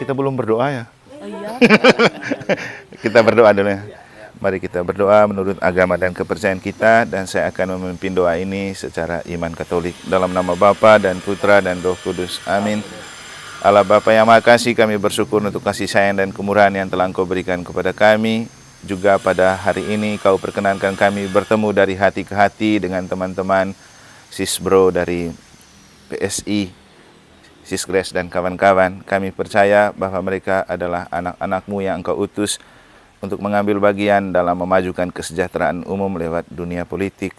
kita belum berdoa ya. Oh iya. Kita berdoa dulu ya. Mari kita berdoa menurut agama dan kepercayaan kita, dan saya akan memimpin doa ini secara iman Katolik. Dalam nama Bapa dan Putra dan Roh Kudus. Amin. Allah Bapa yang Maha Kasih, kami bersyukur untuk kasih sayang dan kemurahan yang telah Engkau berikan kepada kami. Juga pada hari ini Kau perkenankan kami bertemu dari hati ke hati dengan teman-teman Sisbro dari PSI, Sis Grace dan kawan-kawan. Kami percaya bahwa mereka adalah anak-anak-Mu yang Engkau utus untuk mengambil bagian dalam memajukan kesejahteraan umum lewat dunia politik.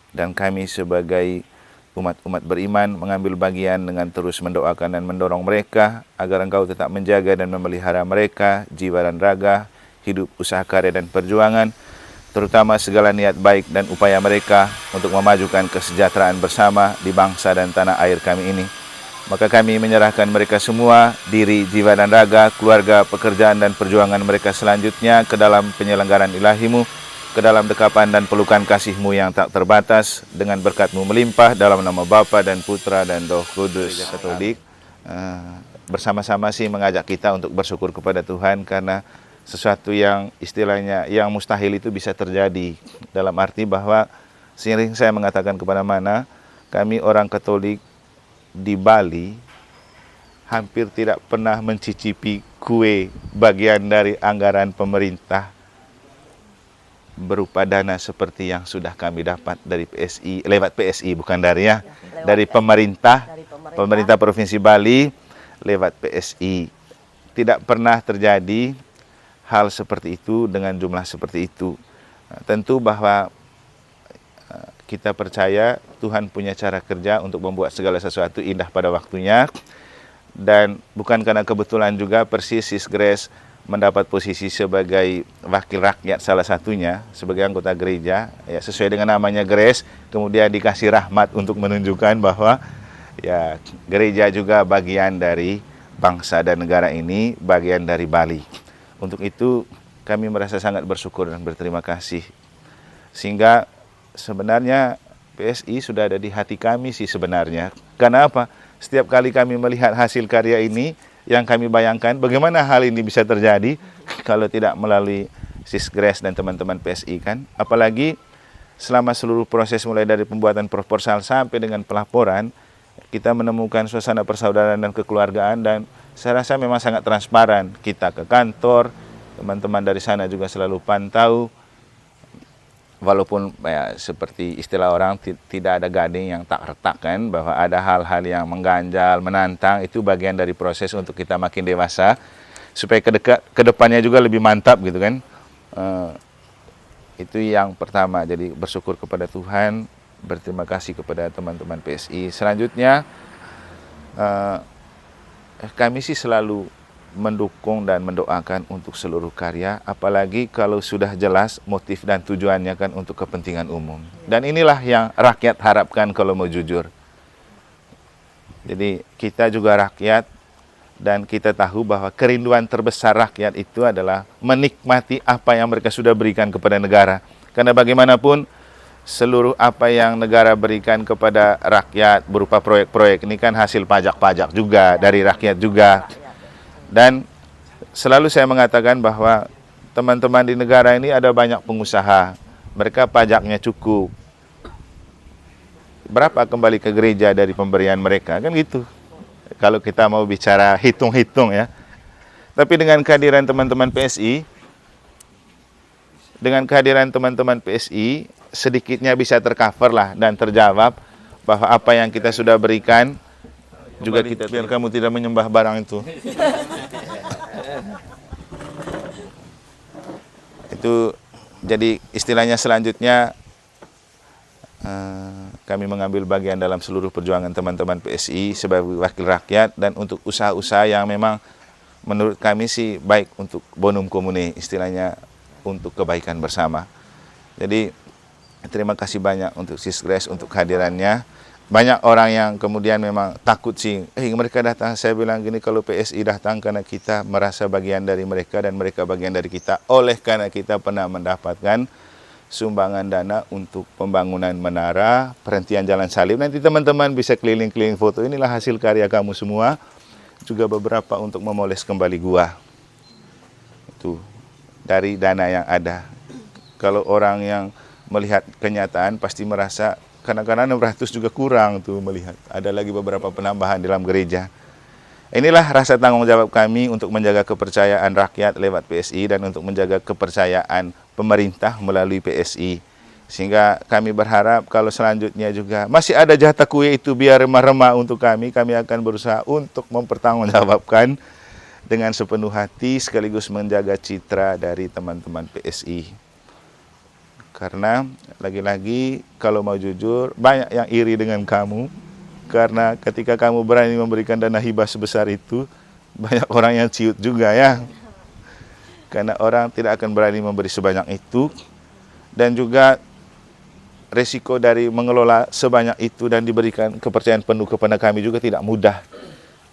Dan kami sebagai umat-umat beriman mengambil bagian dengan terus mendoakan dan mendorong mereka agar Engkau tetap menjaga dan memelihara mereka, jiwa dan raga, hidup, usaha karya dan perjuangan, terutama segala niat baik dan upaya mereka untuk memajukan kesejahteraan bersama di bangsa dan tanah air kami ini. Maka kami menyerahkan mereka semua, diri, jiwa dan raga, keluarga, pekerjaan dan perjuangan mereka selanjutnya ke dalam penyelenggaraan ilahi-Mu, ke dalam dekapan dan pelukan kasih-Mu yang tak terbatas, dengan berkat-Mu melimpah dalam nama Bapa dan Putra dan Roh Kudus. Katolik bersama-sama sih mengajak kita untuk bersyukur kepada Tuhan, karena sesuatu yang istilahnya yang mustahil itu bisa terjadi. Dalam arti bahwa sering saya mengatakan kepada mana, kami orang Katolik di Bali hampir tidak pernah mencicipi kue bagian dari anggaran pemerintah berupa dana seperti yang sudah kami dapat dari PSI, lewat PSI bukan dari ya, dari pemerintah Provinsi Bali lewat PSI. Tidak pernah terjadi hal seperti itu dengan jumlah seperti itu. Nah, tentu bahwa kita percaya Tuhan punya cara kerja untuk membuat segala sesuatu indah pada waktunya. Dan bukan karena kebetulan juga persis Sis Grace mendapat posisi sebagai wakil rakyat salah satunya, sebagai anggota gereja, ya sesuai dengan namanya Grace, kemudian dikasih rahmat untuk menunjukkan bahwa ya gereja juga bagian dari bangsa dan negara ini, bagian dari Bali. Untuk itu kami merasa sangat bersyukur dan berterima kasih. Sehingga sebenarnya PSI sudah ada di hati kami sih sebenarnya. Karena apa? Setiap kali kami melihat hasil karya ini, yang kami bayangkan bagaimana hal ini bisa terjadi kalau tidak melalui Sis Grace dan teman-teman PSI kan. Apalagi selama seluruh proses mulai dari pembuatan proposal sampai dengan pelaporan, kita menemukan suasana persaudaraan dan kekeluargaan, dan saya rasa memang sangat transparan. Kita ke kantor, teman-teman dari sana juga selalu pantau. Walaupun ya, seperti istilah orang tidak ada gading yang tak retak kan, bahwa ada hal-hal yang mengganjal, menantang, itu bagian dari proses untuk kita makin dewasa, supaya ke depannya juga lebih mantap gitu kan. Itu yang pertama, jadi bersyukur kepada Tuhan, berterima kasih kepada teman-teman PSI. Selanjutnya kami sih selalu mendukung dan mendoakan untuk seluruh karya, apalagi kalau sudah jelas motif dan tujuannya kan untuk kepentingan umum. Dan inilah yang rakyat harapkan kalau mau jujur. Jadi kita juga rakyat, dan kita tahu bahwa kerinduan terbesar rakyat itu adalah menikmati apa yang mereka sudah berikan kepada negara. Karena bagaimanapun seluruh apa yang negara berikan kepada rakyat berupa proyek-proyek ini kan hasil pajak-pajak juga, dari rakyat juga. Dan selalu saya mengatakan bahwa teman-teman di negara ini ada banyak pengusaha, mereka pajaknya cukup. Berapa kembali ke gereja dari pemberian mereka, kan gitu. Kalau kita mau bicara hitung-hitung ya. Tapi dengan kehadiran teman-teman PSI, sedikitnya bisa tercover lah dan terjawab bahwa apa yang kita sudah berikan juga kita, biar kamu tidak menyembah barang itu. Itu jadi istilahnya selanjutnya kami mengambil bagian dalam seluruh perjuangan teman-teman PSI sebagai wakil rakyat, dan untuk usaha-usaha yang memang menurut kami sih baik untuk bonum comune, istilahnya untuk kebaikan bersama. Jadi terima kasih banyak untuk Sis Grace untuk kehadirannya. Banyak orang yang kemudian memang takut sih, mereka datang, saya bilang gini, kalau PSI datang karena kita merasa bagian dari mereka dan mereka bagian dari kita, oleh karena kita pernah mendapatkan sumbangan dana untuk pembangunan menara, perhentian jalan salib. Nanti teman-teman bisa keliling-keliling foto, inilah hasil karya kamu semua. juga beberapa untuk memoles kembali gua. Itu dari dana yang ada. Kalau orang yang melihat kenyataan pasti merasa kadang-kadang 600 juga kurang tuh melihat. Ada lagi beberapa penambahan dalam gereja. Inilah rasa tanggung jawab kami untuk menjaga kepercayaan rakyat lewat PSI dan untuk menjaga kepercayaan pemerintah melalui PSI. Sehingga kami berharap kalau selanjutnya juga masih ada jatah kue itu biar remah-remah untuk kami akan berusaha untuk mempertanggungjawabkan dengan sepenuh hati sekaligus menjaga citra dari teman-teman PSI. Karena lagi-lagi kalau mau jujur banyak yang iri dengan kamu. Karena ketika kamu berani memberikan dana hibah sebesar itu, banyak orang yang ciut juga ya. Karena orang tidak akan berani memberi sebanyak itu. Dan juga resiko dari mengelola sebanyak itu dan diberikan kepercayaan penuh kepada kami juga tidak mudah.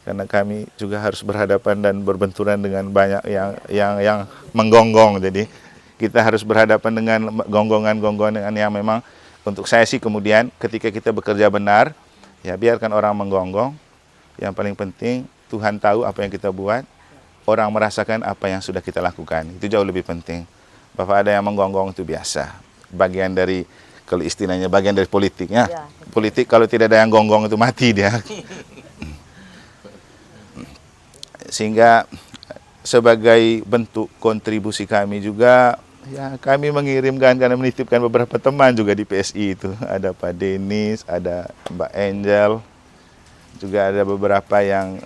Karena kami juga harus berhadapan dan berbenturan dengan banyak yang menggonggong. Jadi kita harus berhadapan dengan gonggongan-gonggongan yang memang untuk saya sih kemudian ketika kita bekerja benar, ya biarkan orang menggonggong. Yang paling penting Tuhan tahu apa yang kita buat, orang merasakan apa yang sudah kita lakukan. Itu jauh lebih penting. Bapak ada yang menggonggong itu biasa. Bagian dari, kalau istilahnya bagian dari politiknya. Ya. Politik kalau tidak ada yang gonggong itu mati dia. Sehingga sebagai bentuk kontribusi kami juga, ya kami mengirimkan karena menitipkan beberapa teman juga di PSI itu. Ada Pak Denis, ada Mbak Angel, juga ada beberapa yang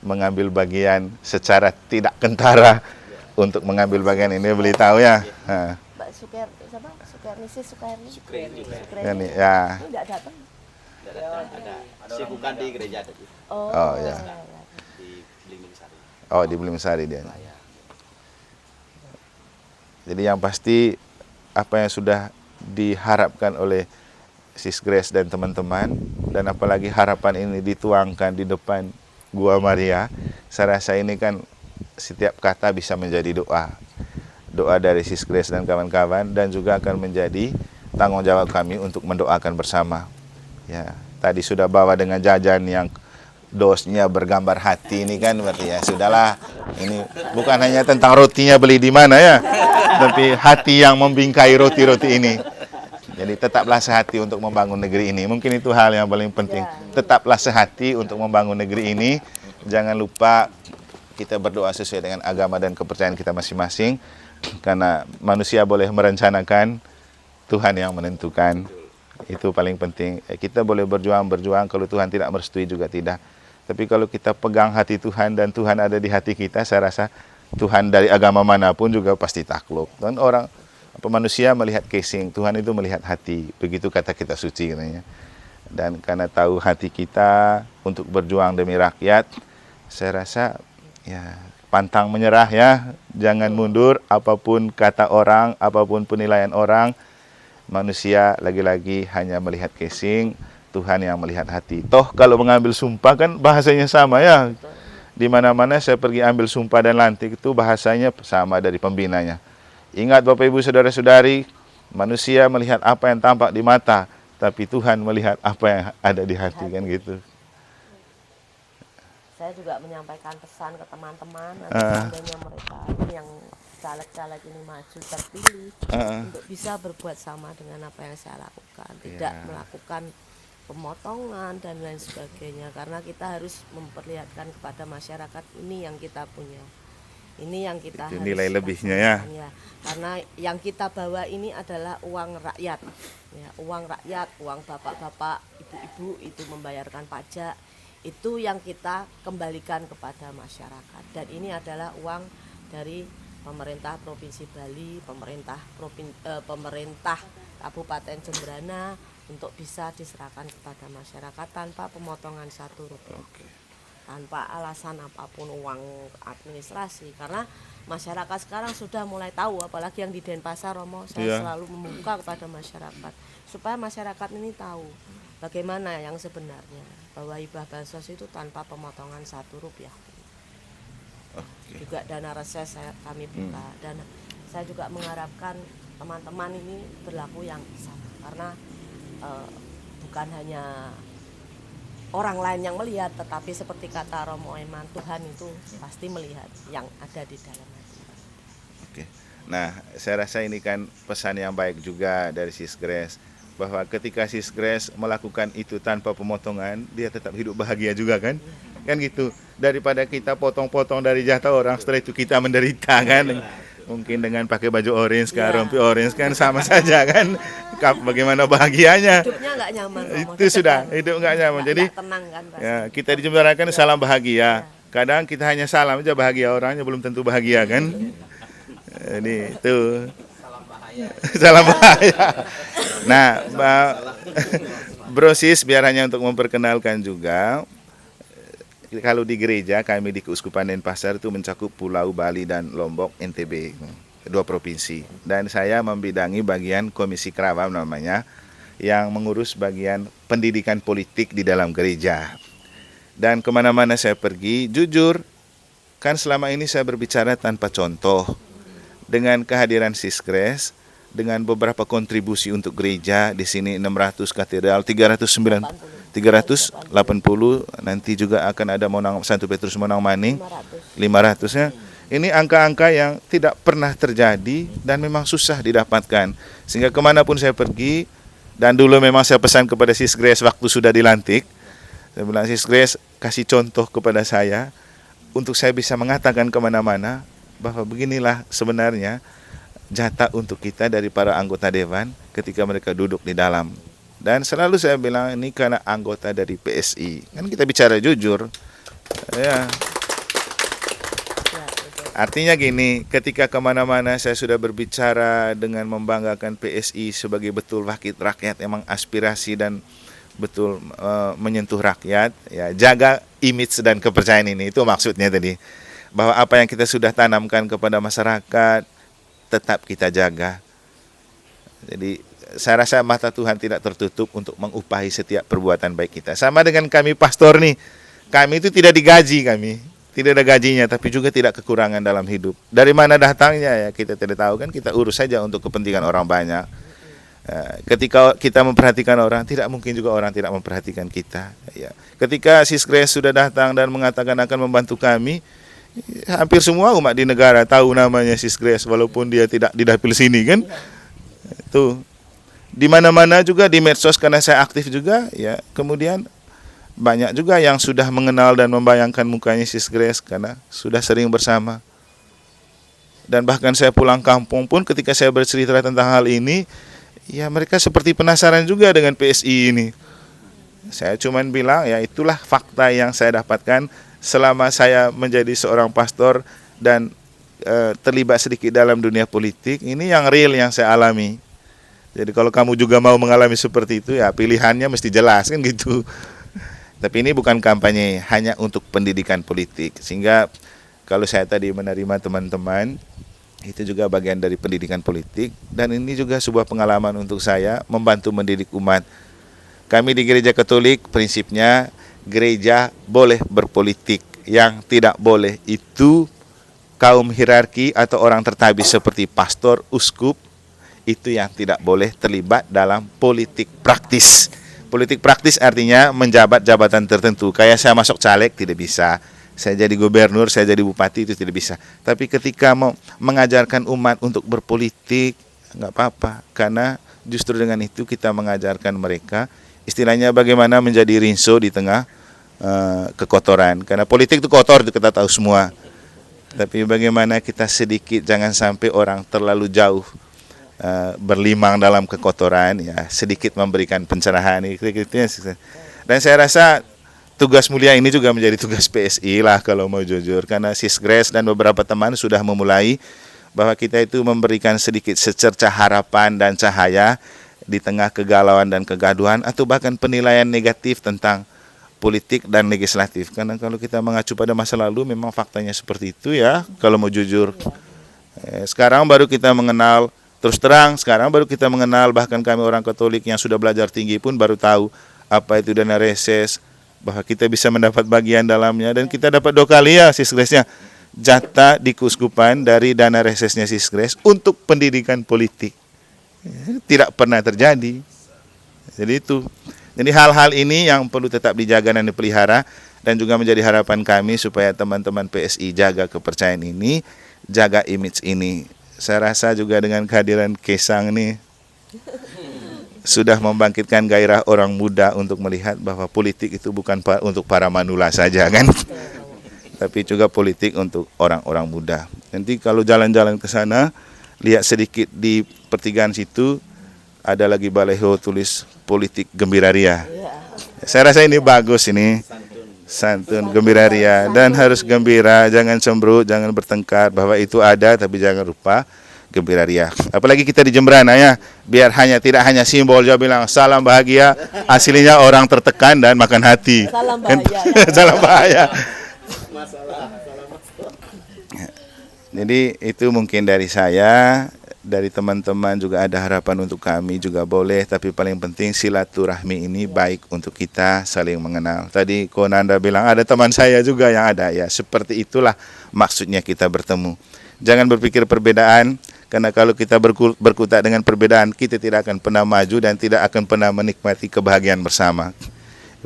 mengambil bagian secara tidak kentara untuk mengambil bagian ini. Beli tahu ya. Mbak Sukerni. Ya. Ini enggak datang. Ada sibukan di gereja tadi. Oh ya. Di Blimbing Sari. Oh, di Blimbing Sari dia. Jadi yang pasti apa yang sudah diharapkan oleh Sis Grace dan teman-teman, dan apalagi harapan ini dituangkan di depan Gua Maria, saya rasa ini kan setiap kata bisa menjadi doa. Doa dari Sis Grace dan kawan-kawan, dan juga akan menjadi tanggung jawab kami untuk mendoakan bersama. Ya, tadi sudah bawa dengan jajan yang dosnya bergambar hati ini kan berarti ya sudahlah, ini bukan hanya tentang rotinya beli di mana ya, tapi hati yang membingkai roti-roti ini. Jadi tetaplah sehati untuk membangun negeri ini. Mungkin itu hal yang paling penting. Tetaplah sehati untuk membangun negeri ini. Jangan lupa kita berdoa sesuai dengan agama dan kepercayaan kita masing-masing. Karena manusia boleh merencanakan, Tuhan yang menentukan. Itu paling penting. Kita boleh berjuang, kalau Tuhan tidak merestui juga tidak. Tapi kalau kita pegang hati Tuhan dan Tuhan ada di hati kita, saya rasa Tuhan dari agama manapun juga pasti takluk. Dan manusia melihat casing, Tuhan itu melihat hati. Begitu kata kita suci katanya. Dan karena tahu hati kita untuk berjuang demi rakyat, saya rasa ya pantang menyerah ya. Jangan mundur apapun kata orang, apapun penilaian orang. Manusia lagi-lagi hanya melihat casing, Tuhan yang melihat hati. Toh kalau mengambil sumpah kan bahasanya sama ya. Di mana-mana saya pergi ambil sumpah dan lantik itu bahasanya sama dari pembinanya. Ingat Bapak Ibu Saudara-saudari, manusia melihat apa yang tampak di mata, tapi Tuhan melihat apa yang ada di hati kan gitu. Saya juga menyampaikan pesan ke teman-teman, seandainya mereka yang caleg-caleg ini maju terpilih untuk bisa berbuat sama dengan apa yang saya lakukan, tidak melakukan pemotongan dan lain sebagainya, karena kita harus memperlihatkan kepada masyarakat ini yang kita punya. Ini yang kita harus nilai lebihnya ya. Karena yang kita bawa ini adalah uang rakyat. Ya, uang rakyat, uang bapak-bapak, ibu-ibu itu membayarkan pajak. Itu yang kita kembalikan kepada masyarakat. Dan ini adalah uang dari pemerintah Provinsi Bali, pemerintah Kabupaten Jembrana untuk bisa diserahkan kepada masyarakat tanpa pemotongan Rp1. Tanpa alasan apapun uang administrasi, karena masyarakat sekarang sudah mulai tahu, apalagi yang di Denpasar, Romo, saya selalu membuka kepada masyarakat supaya masyarakat ini tahu bagaimana yang sebenarnya, bahwa hibah bansos itu tanpa pemotongan Rp1. Juga dana reses kami buka, dan saya juga mengharapkan teman-teman ini berlaku yang sama, karena bukan hanya orang lain yang melihat, tetapi seperti kata Romo Eman, Tuhan itu pasti melihat yang ada di dalam hati. Oke. Nah, saya rasa ini kan pesan yang baik juga dari Sis Grace, bahwa ketika Sis Grace melakukan itu tanpa pemotongan, dia tetap hidup bahagia juga kan? Kan gitu. Daripada kita potong-potong dari jatah orang, setelah itu kita menderita kan? Mungkin dengan pakai baju orange kan, rompi orange kan sama saja kan? Bagaimana bahagianya? Hidupnya nggak nyaman. Romo. Itu sudah, hidup nggak nyaman. Jadi nggak tenang kan ya, kita dijembarakan salam bahagia. Kadang kita hanya salam aja bahagia, orangnya belum tentu bahagia kan? Jadi itu salam bahaya. Nah, Bro Sis, biar hanya untuk memperkenalkan juga, kalau di gereja kami di Keuskupan Denpasar itu mencakup Pulau Bali dan Lombok, NTB, 2 provinsi. Dan saya membidangi bagian Komisi Kerawam namanya, yang mengurus bagian pendidikan politik di dalam gereja. Dan kemana-mana saya pergi, jujur, kan selama ini saya berbicara tanpa contoh. Dengan kehadiran Sis Grace, dengan beberapa kontribusi untuk gereja, di sini 600 katedral, 380, nanti juga akan ada Monang Santo Petrus Monang Maning, 500-nya. Ini angka-angka yang tidak pernah terjadi dan memang susah didapatkan. Sehingga kemanapun saya pergi, dan dulu memang saya pesan kepada Sis Grace waktu sudah dilantik, saya bilang, Sis Grace kasih contoh kepada saya, untuk saya bisa mengatakan kemana-mana, bahwa beginilah sebenarnya jatah untuk kita dari para anggota dewan ketika mereka duduk di dalam. Dan selalu saya bilang ini karena anggota dari PSI. Kan kita bicara jujur. Ya. Artinya gini, ketika kemana-mana saya sudah berbicara dengan membanggakan PSI sebagai betul wakil rakyat, emang aspirasi dan betul menyentuh rakyat. Ya, jaga image dan kepercayaan ini, itu maksudnya tadi. Bahwa apa yang kita sudah tanamkan kepada masyarakat tetap kita jaga. Jadi saya rasa mata Tuhan tidak tertutup untuk mengupahi setiap perbuatan baik kita. Sama dengan kami pastor nih, kami itu tidak digaji, kami tidak ada gajinya, tapi juga tidak kekurangan dalam hidup. Dari mana datangnya ya kita tidak tahu kan, kita urus saja untuk kepentingan orang banyak. Ketika kita memperhatikan orang, tidak mungkin juga orang tidak memperhatikan kita. Ya. Ketika Sis Grace sudah datang dan mengatakan akan membantu kami, hampir semua umat di negara tahu namanya Sis Grace, walaupun dia tidak di dapil sini kan. Itu di mana-mana juga di medsos, karena saya aktif juga ya. Kemudian banyak juga yang sudah mengenal dan membayangkan mukanya Sis Grace karena sudah sering bersama. Dan bahkan saya pulang kampung pun ketika saya bercerita tentang hal ini, ya mereka seperti penasaran juga dengan PSI ini. Saya cuman bilang ya itulah fakta yang saya dapatkan selama saya menjadi seorang pastor dan terlibat sedikit dalam dunia politik. Ini yang real yang saya alami. Jadi kalau kamu juga mau mengalami seperti itu, ya pilihannya mesti jelas kan gitu. Tapi ini bukan kampanye, hanya untuk pendidikan politik. Sehingga kalau saya tadi menerima teman-teman, itu juga bagian dari pendidikan politik. Dan ini juga sebuah pengalaman untuk saya membantu mendidik umat. Kami di Gereja Katolik prinsipnya gereja boleh berpolitik, yang tidak boleh itu kaum hierarki atau orang tertabis seperti pastor, uskup, itu yang tidak boleh terlibat dalam politik praktis. Politik praktis artinya menjabat jabatan tertentu. Kayak saya masuk caleg tidak bisa, saya jadi gubernur, saya jadi bupati, itu tidak bisa. Tapi ketika mau mengajarkan umat untuk berpolitik, nggak apa-apa, karena justru dengan itu kita mengajarkan mereka istilahnya bagaimana menjadi rinso di tengah kekotoran. Karena politik itu kotor, itu kita tahu semua. Tapi bagaimana kita sedikit jangan sampai orang terlalu jauh berlimang dalam kekotoran, ya sedikit memberikan pencerahan. Dan saya rasa tugas mulia ini juga menjadi tugas PSI lah kalau mau jujur. Karena Sis Grace dan beberapa teman sudah memulai bahwa kita itu memberikan sedikit secercah harapan dan cahaya di tengah kegalauan dan kegaduhan atau bahkan penilaian negatif tentang politik dan legislatif. Karena kalau kita mengacu pada masa lalu memang faktanya seperti itu ya, kalau mau jujur. Sekarang baru kita mengenal, terus terang sekarang baru kita mengenal, bahkan kami orang Katolik yang sudah belajar tinggi pun baru tahu apa itu dana reses, bahwa kita bisa mendapat bagian dalamnya. Dan kita dapat 2 kali ya Sis Grace-nya, jatah di keuskupan dari dana resesnya Sis Grace untuk pendidikan politik. Tidak pernah terjadi. Jadi itu. Jadi hal-hal ini yang perlu tetap dijaga dan dipelihara, dan juga menjadi harapan kami supaya teman-teman PSI jaga kepercayaan ini, jaga image ini. Saya rasa juga dengan kehadiran Kesang ini sudah membangkitkan gairah orang muda untuk melihat bahwa politik itu bukan untuk para manula saja kan, tapi juga politik untuk orang-orang muda. Nanti kalau jalan-jalan ke sana, lihat sedikit di pertigaan situ, ada lagi baleho tulis politik Gembira Ria. Saya rasa ini bagus ini. Santun Gembira Ria, dan harus gembira, jangan cemberut, jangan bertengkar, bahwa itu ada tapi jangan lupa Gembira Ria. Apalagi kita di Jembrana ya, biar tidak hanya simbol, dia bilang salam bahagia, aslinya orang tertekan dan makan hati. Salam bahaya. Salam bahaya. Jadi itu mungkin dari saya. Dari teman-teman juga ada harapan untuk kami juga boleh, tapi paling penting silaturahmi ini baik untuk kita saling mengenal. Tadi Konanda bilang ada teman saya juga yang ada, ya seperti itulah maksudnya kita bertemu. Jangan berpikir perbedaan, karena kalau kita berkutat dengan perbedaan, kita tidak akan pernah maju dan tidak akan pernah menikmati kebahagiaan bersama.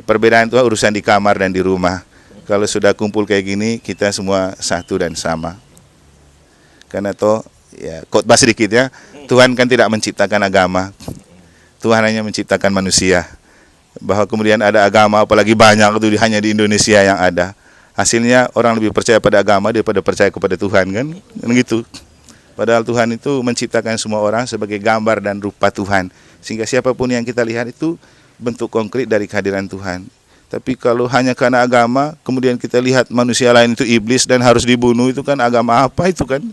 Perbedaan itu urusan di kamar dan di rumah. Kalau sudah kumpul kayak gini, kita semua satu dan sama. Karena ya, khotbah sedikit ya, Tuhan kan tidak menciptakan agama, Tuhan hanya menciptakan manusia. Bahwa kemudian ada agama, apalagi banyak itu hanya di Indonesia yang ada. Hasilnya orang lebih percaya pada agama daripada percaya kepada Tuhan kan gitu. Padahal Tuhan itu menciptakan semua orang sebagai gambar dan rupa Tuhan, sehingga siapapun yang kita lihat itu bentuk konkret dari kehadiran Tuhan. Tapi kalau hanya karena agama, kemudian kita lihat manusia lain itu iblis dan harus dibunuh, itu kan agama apa itu kan?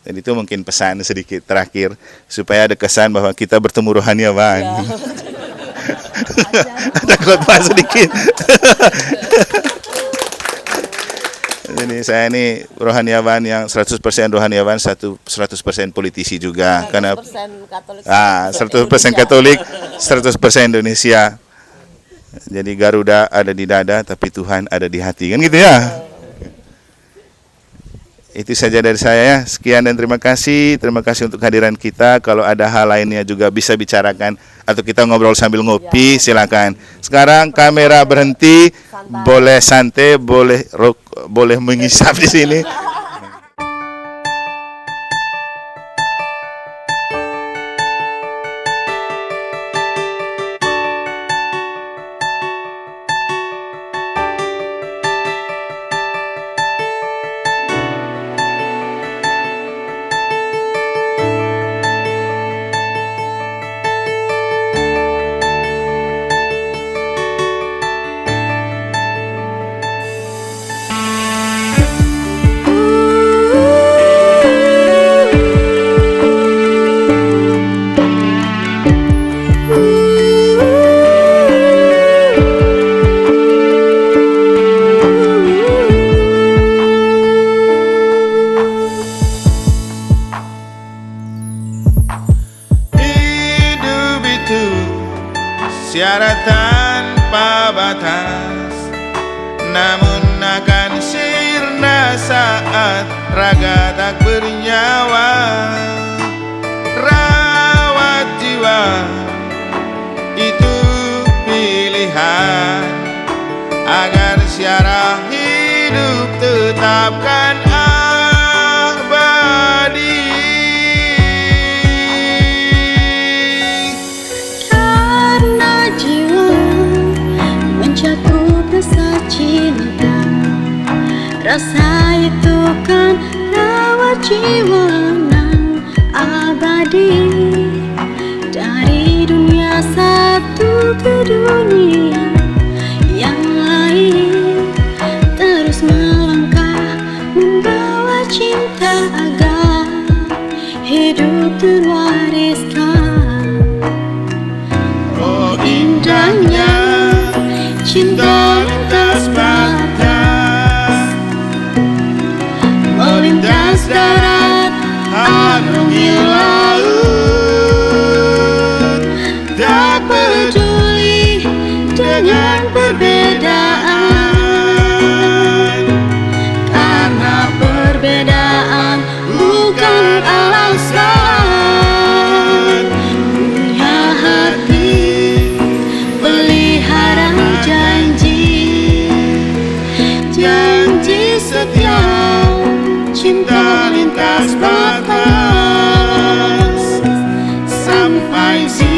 Dan itu mungkin pesan sedikit terakhir supaya ada kesan bahwa kita bertemu rohaniawan. Ya. Ada khotbah sedikit. Jadi saya ini rohaniawan yang 100% rohaniawan, 100% politisi juga. 100% karena Katolik. 100% Katolik, 100% Indonesia. Jadi Garuda ada di dada, tapi Tuhan ada di hati, kan gitu ya. Itu saja dari saya ya. Sekian dan terima kasih. Terima kasih untuk kehadiran kita. Kalau ada hal lainnya juga bisa bicarakan atau kita ngobrol sambil ngopi, silakan. Sekarang kamera berhenti, boleh santai, boleh mengisap di sini. Tiada tanpa batas, namun akan sirna saat raga tak bernyawa. Rawat jiwa, itu pilihan, agar siara hidup tetapkan abadi. Rasa itu kan rawat jiwa nan abadi. Dari dunia satu ke dunia yang lain, terus melangkah membawa cinta agar hidup terwariskan. Oh indahnya cinta lintas batas, melintas darat, arungi laut. Tak peduli Hai